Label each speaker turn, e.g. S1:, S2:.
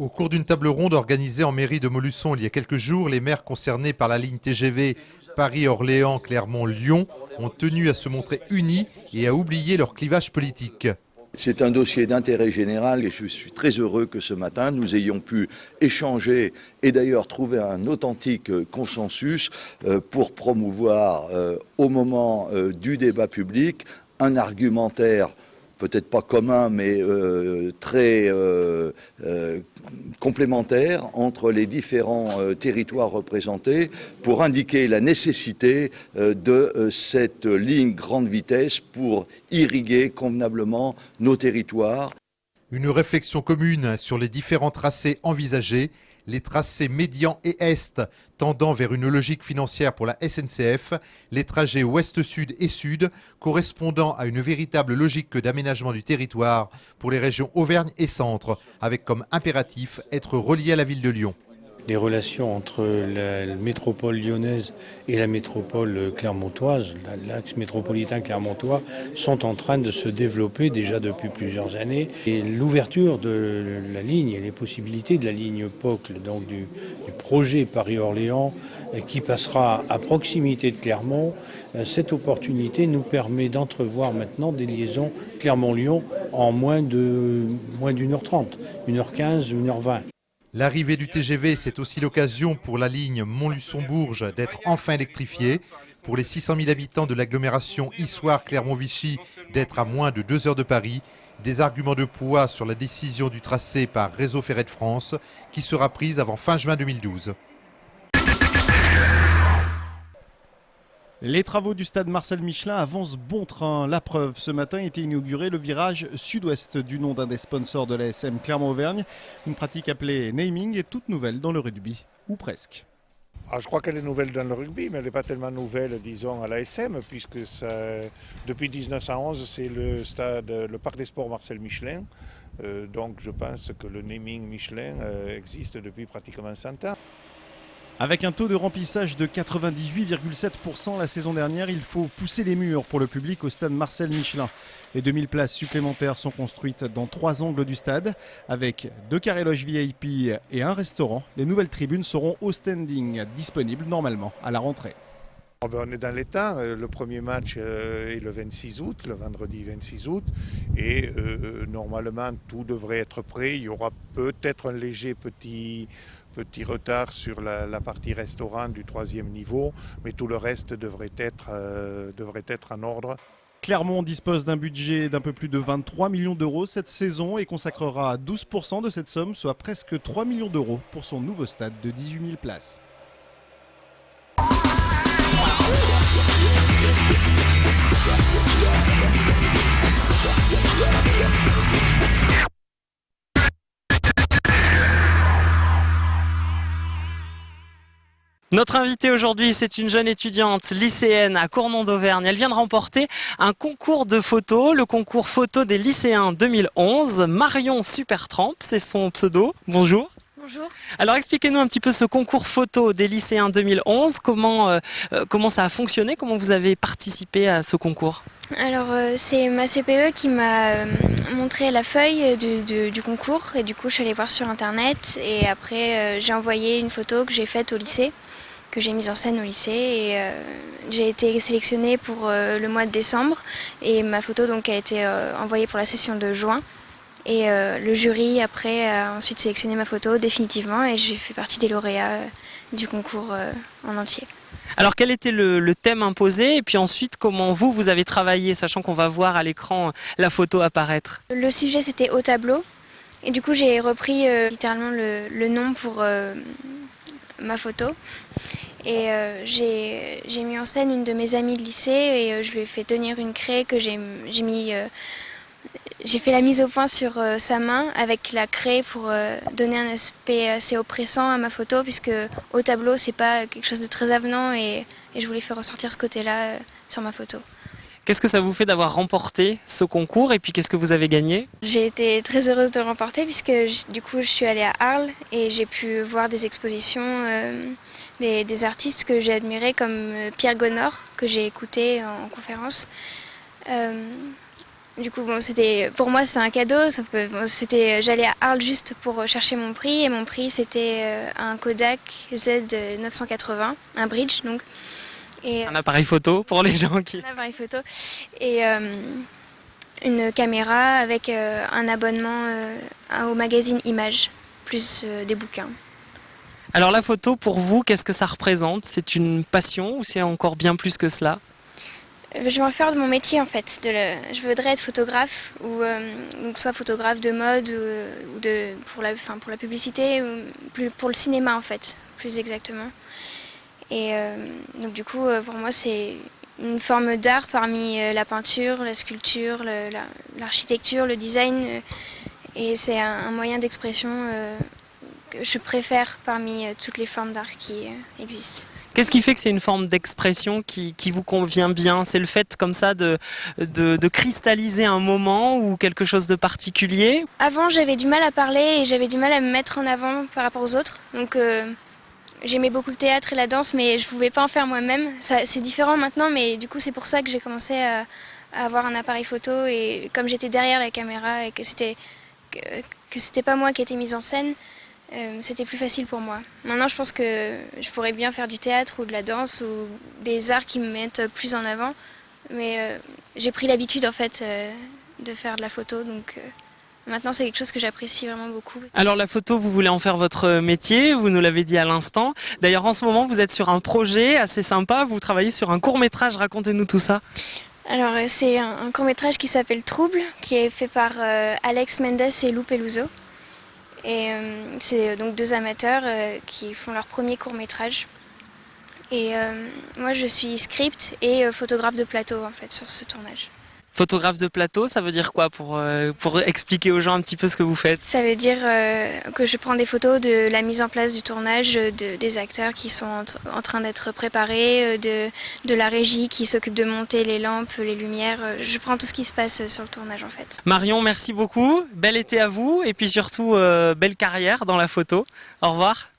S1: Au cours d'une table ronde organisée en mairie de Montluçon il y a quelques jours, les maires concernés par la ligne TGV Paris-Orléans, Clermont-Lyon ont tenu à se montrer unis et à oublier leur clivage politique.
S2: C'est un dossier d'intérêt général et je suis très heureux que ce matin nous ayons pu échanger et d'ailleurs trouver un authentique consensus pour promouvoir au moment du débat public un argumentaire peut-être pas commun, mais très complémentaire entre les différents territoires représentés pour indiquer la nécessité de cette ligne grande vitesse pour irriguer convenablement nos territoires.
S1: Une réflexion commune sur les différents tracés envisagés, les tracés médian et est tendant vers une logique financière pour la SNCF, les trajets ouest-sud et sud correspondant à une véritable logique d'aménagement du territoire pour les régions Auvergne et Centre, avec comme impératif être relié à la ville de Lyon.
S3: Les relations entre la métropole lyonnaise et la métropole clermontoise, l'axe métropolitain clermontois, sont en train de se développer déjà depuis plusieurs années. Et l'ouverture de la ligne et les possibilités de la ligne POCL, donc du projet Paris-Orléans, qui passera à proximité de Clermont, cette opportunité nous permet d'entrevoir maintenant des liaisons Clermont-Lyon en moins d'une heure 30, 1h15, 1h20.
S1: L'arrivée du TGV, c'est aussi l'occasion pour la ligne Montluçon-Bourges d'être enfin électrifiée, pour les 600 000 habitants de l'agglomération Issoire-Clermont-Vichy d'être à moins de 2 heures de Paris. Des arguments de poids sur la décision du tracé par Réseau Ferré de France qui sera prise avant fin juin 2012.
S4: Les travaux du stade Marcel Michelin avancent bon train. La preuve, ce matin était inauguré le virage sud-ouest du nom d'un des sponsors de l'ASM Clermont-Auvergne. Une pratique appelée naming est toute nouvelle dans le rugby, ou presque.
S5: Je crois qu'elle est nouvelle dans le rugby, mais elle n'est pas tellement nouvelle, disons, à l'ASM, puisque depuis 1911, c'est le parc des sports Marcel Michelin. Donc je pense que le naming Michelin existe depuis pratiquement 100 ans.
S4: Avec un taux de remplissage de 98,7% la saison dernière, il faut pousser les murs pour le public au stade Marcel Michelin. Les 2000 places supplémentaires sont construites dans 3 angles du stade, avec 2 carrés loges VIP et un restaurant. Les nouvelles tribunes seront au standing, disponibles normalement à la rentrée.
S5: On est dans les temps. Le premier match est le 26 août, le vendredi 26 août. Et normalement, tout devrait être prêt. Il y aura peut-être un léger petit retard sur la partie restaurant du 3e niveau, mais tout le reste devrait être en ordre.
S4: Clermont dispose d'un budget d'un peu plus de 23 millions d'euros cette saison et consacrera 12% de cette somme, soit presque 3 millions d'euros pour son nouveau stade de 18 000 places.
S6: Notre invitée aujourd'hui, c'est une jeune étudiante lycéenne à Cournon d'Auvergne. Elle vient de remporter un concours de photos, le concours photo des lycéens 2011. Marion Supertramp, c'est son pseudo. Bonjour.
S7: Bonjour.
S6: Alors expliquez-nous un petit peu ce concours photo des lycéens 2011. Comment ça a fonctionné? Comment vous avez participé à ce concours?
S7: Alors c'est ma CPE qui m'a montré la feuille du concours et du coup je suis allée voir sur internet et après j'ai envoyé une photo que j'ai faite au lycée, que j'ai mise en scène au lycée et j'ai été sélectionnée pour le mois de décembre et ma photo donc a été envoyée pour la session de juin et le jury après a ensuite sélectionné ma photo définitivement et j'ai fait partie des lauréats du concours en entier.
S6: Alors quel était le thème imposé et puis ensuite comment vous avez travaillé, sachant qu'on va voir à l'écran la photo apparaître?
S7: Le sujet c'était au tableau et du coup j'ai repris littéralement le nom pour ma photo et j'ai mis en scène une de mes amies de lycée et je lui ai fait tenir une craie que j'ai fait la mise au point sur sa main avec la craie pour donner un aspect assez oppressant à ma photo puisque au tableau c'est pas quelque chose de très avenant et je voulais faire ressortir ce côté-là sur ma photo.
S6: Qu'est-ce que ça vous fait d'avoir remporté ce concours et puis qu'est-ce que vous avez gagné?
S7: J'ai été très heureuse de le remporter puisque du coup je suis allée à Arles et j'ai pu voir des expositions des artistes que j'ai admirés comme Pierre Gonor que j'ai écouté en conférence. Du coup, bon, pour moi, c'est un cadeau, sauf que bon, j'allais à Arles juste pour chercher mon prix, et mon prix, c'était un Kodak Z980, un bridge, donc. Et,
S6: Un appareil photo pour les gens qui...
S7: Un appareil photo. Et une caméra avec un abonnement au magazine Images, plus des bouquins.
S6: Alors la photo, pour vous, qu'est-ce que ça représente? C'est une passion ou c'est encore bien plus que cela?
S7: Je vais en faire de mon métier en fait. Je voudrais être photographe, ou donc soit photographe de mode ou pour la publicité, ou pour le cinéma en fait, plus exactement. Et donc du coup, pour moi, c'est une forme d'art parmi la peinture, la sculpture, l'architecture, le design. Et c'est un moyen d'expression que je préfère parmi toutes les formes d'art qui existent.
S6: Qu'est-ce qui fait que c'est une forme d'expression qui vous convient bien? C'est le fait comme ça de cristalliser un moment ou quelque chose de particulier?
S7: Avant, j'avais du mal à parler et j'avais du mal à me mettre en avant par rapport aux autres. Donc j'aimais beaucoup le théâtre et la danse, mais je ne pouvais pas en faire moi-même. C'est différent maintenant, mais du coup c'est pour ça que j'ai commencé à avoir un appareil photo. Et comme j'étais derrière la caméra et que c'était pas moi qui étais mise en scène, c'était plus facile pour moi. Maintenant, je pense que je pourrais bien faire du théâtre ou de la danse ou des arts qui me mettent plus en avant. Mais j'ai pris l'habitude en fait de faire de la photo, donc maintenant c'est quelque chose que j'apprécie vraiment beaucoup.
S6: Alors la photo, vous voulez en faire votre métier, vous nous l'avez dit à l'instant. D'ailleurs, en ce moment, vous êtes sur un projet assez sympa, vous travaillez sur un court-métrage, racontez-nous tout ça.
S7: Alors c'est un court-métrage qui s'appelle Trouble, qui est fait par Alex Mendes et Lou Peluso. Et c'est donc deux amateurs qui font leur premier court-métrage. Et moi je suis script et photographe de plateau en fait sur ce tournage.
S6: Photographe de plateau, ça veut dire quoi pour expliquer aux gens un petit peu ce que vous faites?
S7: Ça veut dire que je prends des photos de la mise en place du tournage, des acteurs qui sont en train d'être préparés, de la régie qui s'occupe de monter les lampes, les lumières. Je prends tout ce qui se passe sur le tournage en fait.
S6: Marion, merci beaucoup. Bel été à vous et puis surtout belle carrière dans la photo. Au revoir.